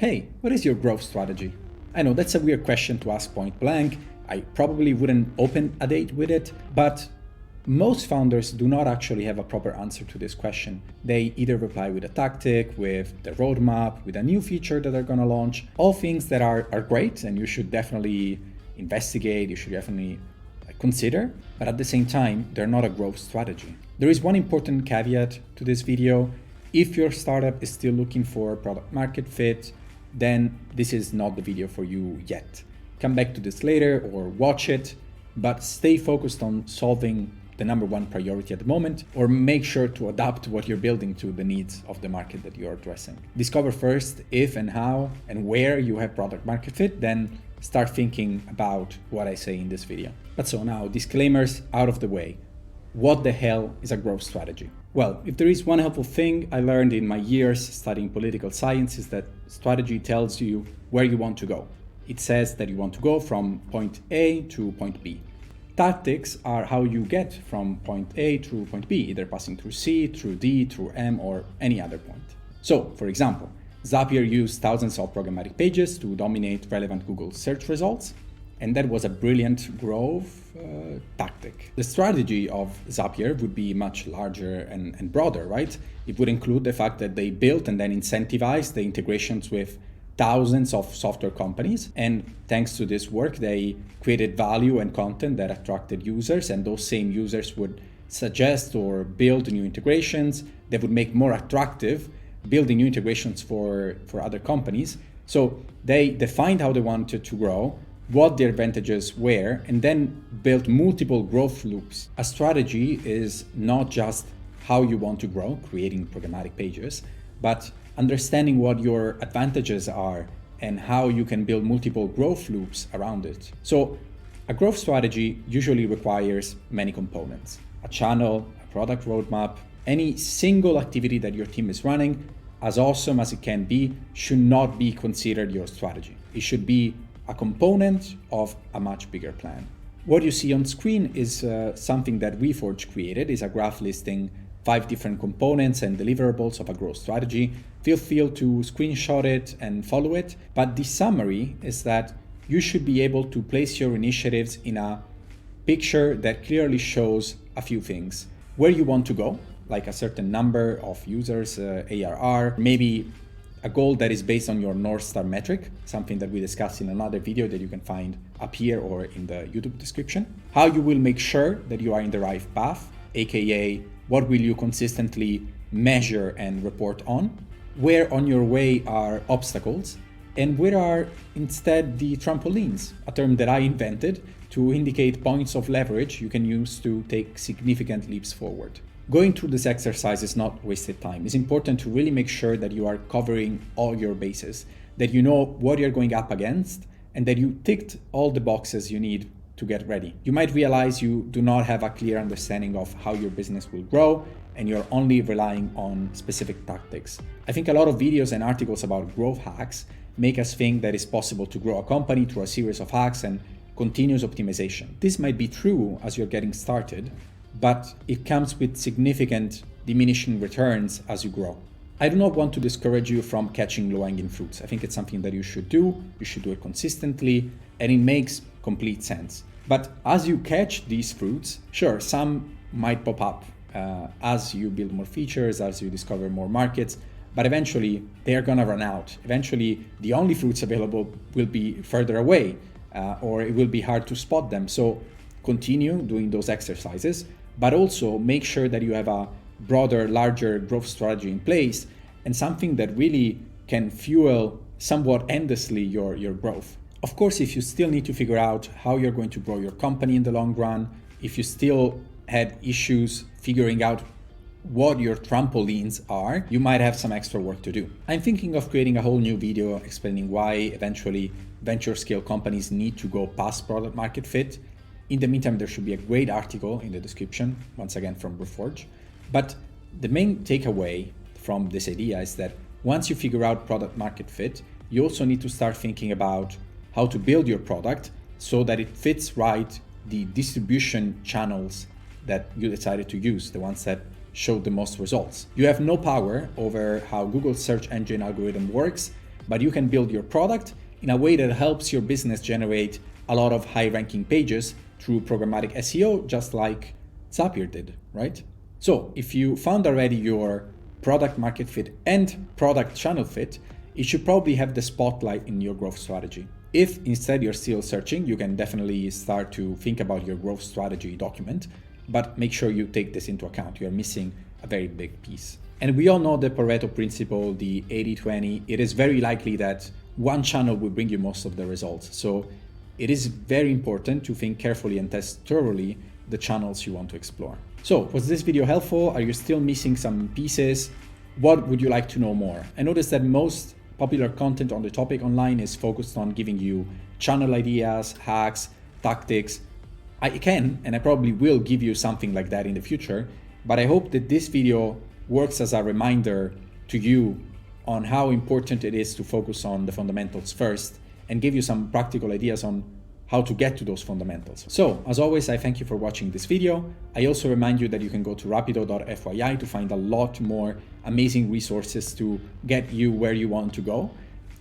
Hey, what is your growth strategy? I know that's a weird question to ask point blank. I probably wouldn't open a date with it, but most founders do not actually have a proper answer to this question. They either reply with a tactic, with the roadmap, with a new feature that they're going to launch, all things that are great and you should definitely investigate, you should definitely consider, but at the same time, they're not a growth strategy. There is one important caveat to this video. If your startup is still looking for product market fit, then this is not the video for you yet. Come back to this later or watch it, but stay focused on solving the number one priority at the moment, or make sure to adapt what you're building to the needs of the market that you're addressing. Discover first if and how and where you have product market fit, then start thinking about what I say in this video. But so now, disclaimers out of the way. What the hell is a growth strategy? Well, if there is one helpful thing I learned in my years studying political science, is that strategy tells you where you want to go. It says that you want to go from point A to point B. Tactics are how you get from point A to point B, either passing through C, through D, through M, or any other point. So, for example, Zapier used thousands of programmatic pages to dominate relevant Google search results, and that was a brilliant growth tactic. The strategy of Zapier would be much larger and broader, right? It would include the fact that they built and then incentivized the integrations with thousands of software companies. And thanks to this work, they created value and content that attracted users, and those same users would suggest or build new integrations that would make more attractive building new integrations for other companies. So they defined how they wanted to grow, what their advantages were, and then built multiple growth loops. A strategy is not just how you want to grow, creating programmatic pages, but understanding what your advantages are and how you can build multiple growth loops around it. So a growth strategy usually requires many components: a channel, a product roadmap. Any single activity that your team is running, as awesome as it can be, should not be considered your strategy. It should be a component of a much bigger plan. What you see on screen is something that Reforge created, is a graph listing 5 different components and deliverables of a growth strategy. Feel free to screenshot it and follow it. But the summary is that you should be able to place your initiatives in a picture that clearly shows a few things: where you want to go, like a certain number of users, ARR, maybe a goal that is based on your North Star metric, something that we discussed in another video that you can find up here or in the YouTube description. How you will make sure that you are in the right path, aka what will you consistently measure and report on, where on your way are obstacles, and where are instead the trampolines, a term that I invented to indicate points of leverage you can use to take significant leaps forward. Going through this exercise is not wasted time. It's important to really make sure that you are covering all your bases, that you know what you're going up against, and that you ticked all the boxes you need to get ready. You might realize you do not have a clear understanding of how your business will grow, and you're only relying on specific tactics. I think a lot of videos and articles about growth hacks make us think that it's possible to grow a company through a series of hacks and continuous optimization. This might be true as you're getting started, but it comes with significant diminishing returns as you grow. I do not want to discourage you from catching low-hanging fruits. I think it's something that you should do it consistently, and it makes complete sense. But as you catch these fruits, sure, some might pop up as you build more features, as you discover more markets, but eventually they are gonna run out. Eventually, the only fruits available will be further away, or it will be hard to spot them. So continue doing those exercises, but also make sure that you have a broader, larger growth strategy in place, and something that really can fuel somewhat endlessly your growth. Of course, if you still need to figure out how you're going to grow your company in the long run, if you still had issues figuring out what your trampolines are, you might have some extra work to do. I'm thinking of creating a whole new video explaining why eventually venture scale companies need to go past product market fit. In the meantime, there should be a great article in the description, once again from Reforge. But the main takeaway from this idea is that once you figure out product market fit, you also need to start thinking about how to build your product so that it fits right the distribution channels that you decided to use, the ones that showed the most results. You have no power over how Google search engine algorithm works, but you can build your product in a way that helps your business generate a lot of high-ranking pages through programmatic SEO, just like Zapier did, right? So if you found already your product market fit and product channel fit, it should probably have the spotlight in your growth strategy. If instead you're still searching, you can definitely start to think about your growth strategy document, but make sure you take this into account. You're missing a very big piece. And we all know the Pareto principle, the 80-20. It is very likely that one channel will bring you most of the results. So it is very important to think carefully and test thoroughly the channels you want to explore. So was this video helpful? Are you still missing some pieces? What would you like to know more? I noticed that most popular content on the topic online is focused on giving you channel ideas, hacks, tactics. I can, and I probably will give you something like that in the future, but I hope that this video works as a reminder to you on how important it is to focus on the fundamentals first and give you some practical ideas on how to get to those fundamentals. So, as always, I thank you for watching this video. I also remind you that you can go to rapido.fyi to find a lot more amazing resources to get you where you want to go.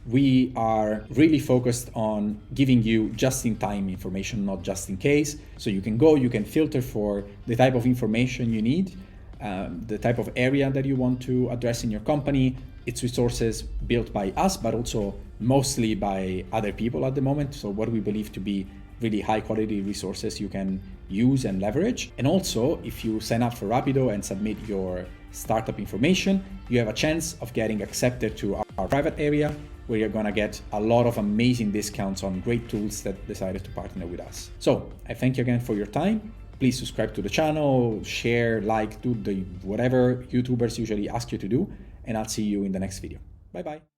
We are really focused on giving you just-in-time information, not just in case. So you can go, you can filter for the type of information you need, the type of area that you want to address in your company. It's resources built by us, but also mostly by other people at the moment. So what we believe to be really high quality resources you can use and leverage. And also, if you sign up for Rapido and submit your startup information, you have a chance of getting accepted to our private area, where you're gonna get a lot of amazing discounts on great tools that decided to partner with us. So I thank you again for your time. Please subscribe to the channel, share, like, do the whatever YouTubers usually ask you to do, and I'll see you in the next video. Bye-bye.